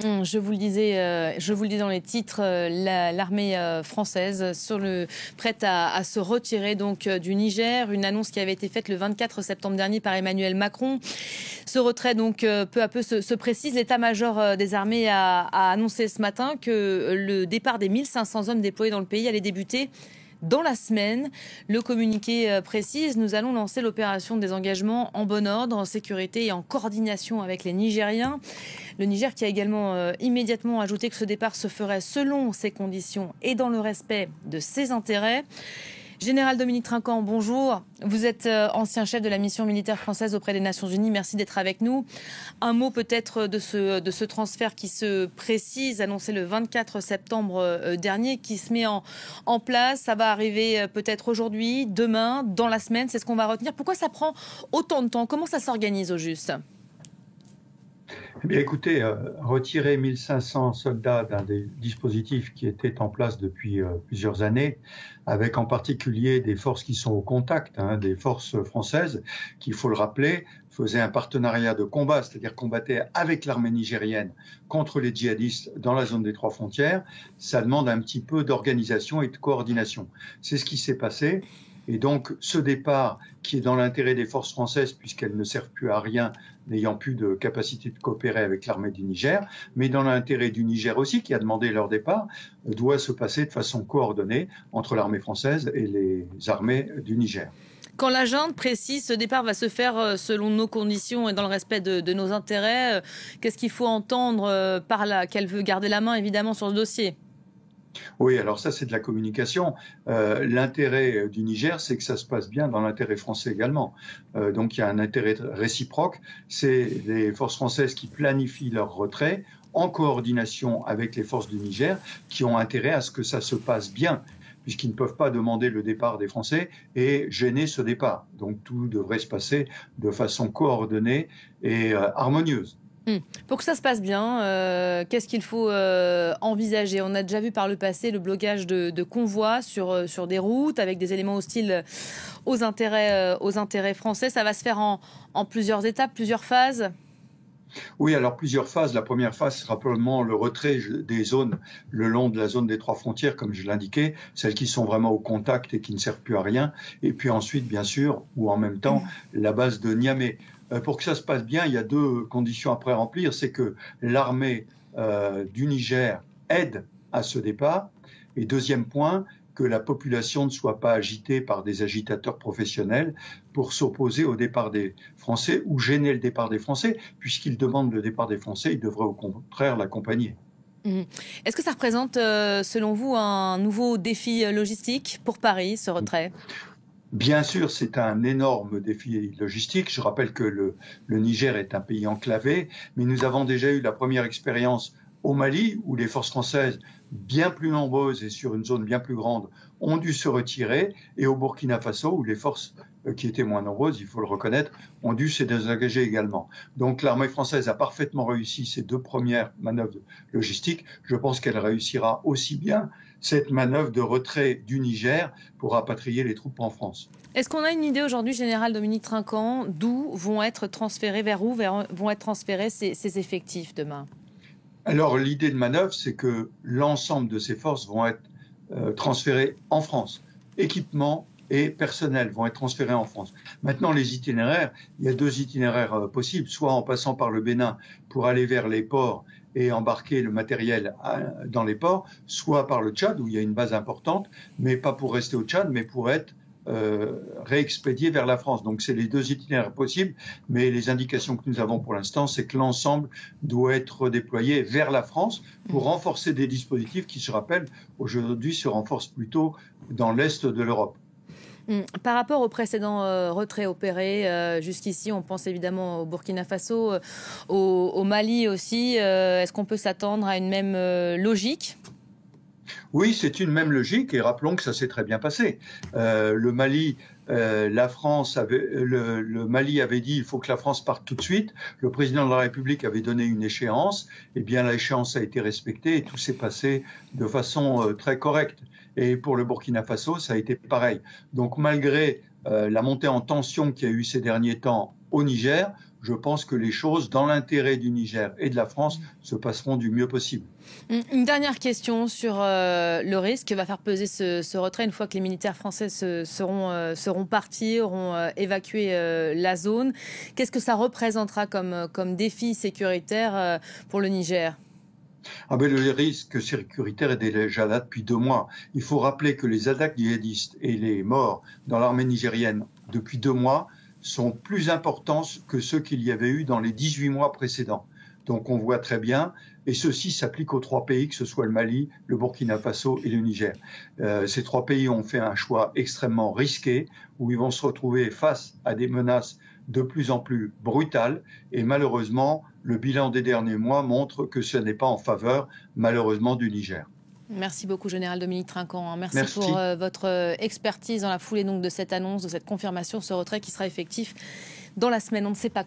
Je vous le dis dans les titres, l'armée française prête à se retirer donc du Niger, une annonce qui avait été faite le 24 septembre dernier par Emmanuel Macron. Ce retrait donc peu à peu se précise. L'état-major des armées a annoncé ce matin que le départ des 1500 hommes déployés dans le pays allait débuter dans la semaine. Le communiqué précise: nous allons lancer l'opération de désengagement en bon ordre, en sécurité et en coordination avec les Nigériens. Le Niger qui a également immédiatement ajouté que ce départ se ferait selon ses conditions et dans le respect de ses intérêts. Général Dominique Trinquant, bonjour. Vous êtes ancien chef de la mission militaire française auprès des Nations Unies. Merci d'être avec nous. Un mot peut-être de ce transfert qui se précise, annoncé le 24 septembre dernier, qui se met en place. Ça va arriver peut-être aujourd'hui, demain, dans la semaine. C'est ce qu'on va retenir. Pourquoi ça prend autant de temps? Comment ça s'organise au juste? Eh bien, écoutez, retirer 1500 soldats d'un des dispositifs qui étaient en place depuis plusieurs années, avec en particulier des forces qui sont au contact, des forces françaises, qui, il faut le rappeler, faisaient un partenariat de combat, c'est-à-dire combattaient avec l'armée nigérienne contre les djihadistes dans la zone des trois frontières. Ça demande un petit peu d'organisation et de coordination. C'est ce qui s'est passé. Et donc, ce départ, qui est dans l'intérêt des forces françaises, puisqu'elles ne servent plus à rien, n'ayant plus de capacité de coopérer avec l'armée du Niger, mais dans l'intérêt du Niger aussi, qui a demandé leur départ, doit se passer de façon coordonnée entre l'armée française et les armées du Niger. Quand la junte précise, ce départ va se faire selon nos conditions et dans le respect de nos intérêts, qu'est-ce qu'il faut entendre par là? Qu'elle veut garder la main, évidemment, sur ce dossier? Oui, alors ça, c'est de la communication. L'intérêt du Niger, c'est que ça se passe bien dans l'intérêt français également. Donc, il y a un intérêt réciproque. C'est les forces françaises qui planifient leur retrait en coordination avec les forces du Niger, qui ont intérêt à ce que ça se passe bien, puisqu'ils ne peuvent pas demander le départ des Français et gêner ce départ. Donc, tout devrait se passer de façon coordonnée et harmonieuse. Pour que ça se passe bien, qu'est-ce qu'il faut envisager? On a déjà vu par le passé le blocage de convois sur des routes avec des éléments hostiles aux intérêts français. Ça va se faire en plusieurs étapes, plusieurs phases? Oui, alors plusieurs phases. La première phase sera probablement le retrait des zones le long de la zone des trois frontières, comme je l'indiquais, celles qui sont vraiment au contact et qui ne servent plus à rien. Et puis ensuite, bien sûr, ou en même temps, la base de Niamey. Pour que ça se passe bien, il y a deux conditions à remplir. C'est que l'armée du Niger aide à ce départ. Et deuxième point, que la population ne soit pas agitée par des agitateurs professionnels pour s'opposer au départ des Français ou gêner le départ des Français. Puisqu'ils demandent le départ des Français, ils devraient au contraire l'accompagner. Est-ce que ça représente, selon vous, un nouveau défi logistique pour Paris, ce retrait ? Bien sûr, c'est un énorme défi logistique. Je rappelle que le Niger est un pays enclavé, mais nous avons déjà eu la première expérience au Mali, où les forces françaises, bien plus nombreuses et sur une zone bien plus grande, ont dû se retirer, et au Burkina Faso, où les forces qui étaient moins nombreuses, il faut le reconnaître, ont dû se désengager également. Donc l'armée française a parfaitement réussi ces deux premières manœuvres logistiques. Je pense qu'elle réussira aussi bien cette manœuvre de retrait du Niger pour rapatrier les troupes en France. Est-ce qu'on a une idée aujourd'hui, Général Dominique Trinquant, d'où vont être transférés, vers où vont être transférés ces effectifs demain ? Alors l'idée de manœuvre, c'est que l'ensemble de ces forces vont être transférées en France. Équipement et personnel vont être transférés en France. Maintenant, les itinéraires, il y a deux itinéraires possibles, soit en passant par le Bénin pour aller vers les ports et embarquer le matériel dans les ports, soit par le Tchad, où il y a une base importante, mais pas pour rester au Tchad, mais pour être réexpédié vers la France. Donc c'est les deux itinéraires possibles, mais les indications que nous avons pour l'instant, c'est que l'ensemble doit être déployé vers la France pour renforcer des dispositifs qui, je rappelle, aujourd'hui se renforcent plutôt dans l'Est de l'Europe. Par rapport aux précédents retraits opérés jusqu'ici, on pense évidemment au Burkina Faso, au Mali aussi. Est-ce qu'on peut s'attendre à une même logique ? Oui, c'est une même logique et rappelons que ça s'est très bien passé. Le Mali, la France le Mali avait dit il faut que la France parte tout de suite. Le président de la République avait donné une échéance. Eh bien, l'échéance a été respectée et tout s'est passé de façon très correcte. Et pour le Burkina Faso, ça a été pareil. Donc, malgré la montée en tension qu'il y a eu ces derniers temps au Niger, je pense que les choses, dans l'intérêt du Niger et de la France, se passeront du mieux possible. Une dernière question sur le risque que va faire peser ce retrait une fois que les militaires français seront partis, auront évacué la zone. Qu'est-ce que ça représentera comme défi sécuritaire pour le Niger ? Le risque sécuritaire est déjà là depuis 2 mois. Il faut rappeler que les attaques djihadistes et les morts dans l'armée nigérienne depuis 2 mois sont plus importants que ceux qu'il y avait eu dans les 18 mois précédents. Donc on voit très bien, et ceci s'applique aux 3 pays, que ce soit le Mali, le Burkina Faso et le Niger. Ces 3 pays ont fait un choix extrêmement risqué, où ils vont se retrouver face à des menaces de plus en plus brutales, et malheureusement, le bilan des derniers mois montre que ce n'est pas en faveur, malheureusement, du Niger. Merci beaucoup, Général Dominique Trinquant. Merci pour votre expertise dans la foulée donc, de cette annonce, de cette confirmation, ce retrait qui sera effectif dans la semaine. On ne sait pas